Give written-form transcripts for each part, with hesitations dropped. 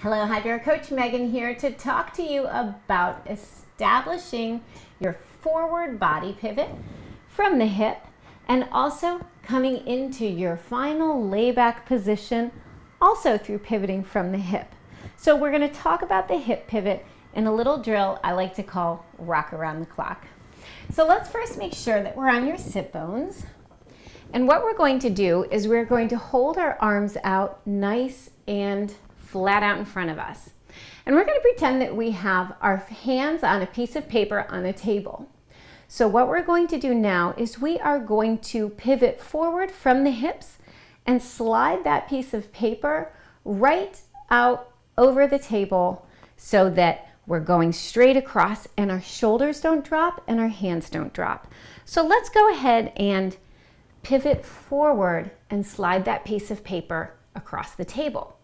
Hello, Hydrow Coach Megan here to talk to you about establishing your forward body pivot from the hip and also coming into your final layback position also through pivoting from the hip. So we're going to talk about the hip pivot in a little drill I like to call rock around the clock. So let's first make sure that we're on your sit bones. And what we're going to do is we're going to hold our arms out nice and flat out in front of us. And we're going to pretend that we have our hands on a piece of paper on a table. So what we're going to do now is we are going to pivot forward from the hips and slide that piece of paper right out over the table so that we're going straight across and our shoulders don't drop and our hands don't drop. So let's go ahead and pivot forward and slide that piece of paper across the table.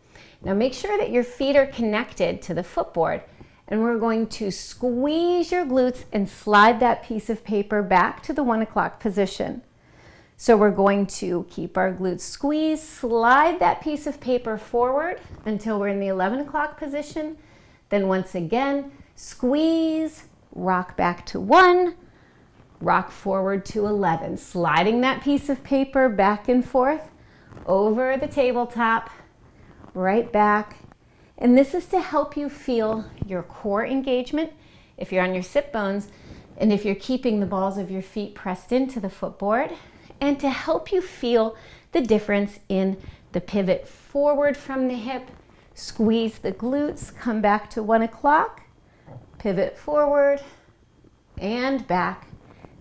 Now make sure that your feet are connected to the footboard, and we're going to squeeze your glutes and slide that piece of paper back to the 1 o'clock position. So we're going to keep our glutes squeezed, slide that piece of paper forward until we're in the 11 o'clock position. Then once again, squeeze, rock back to 1, rock forward to 11, sliding that piece of paper back and forth over the tabletop, right back. And this is to help you feel your core engagement if you're on your sit bones and if you're keeping the balls of your feet pressed into the footboard, and to help you feel the difference in the pivot forward from the hip, squeeze the glutes, come back to 1 o'clock, pivot forward and back,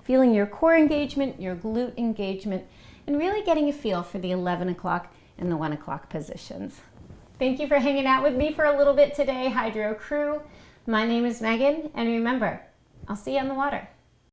feeling your core engagement, your glute engagement, and really getting a feel for the 11 o'clock and the 1 o'clock positions. Thank you for hanging out with me for a little bit today, Hydrow crew. My name is Megan, and remember, I'll see you on the water.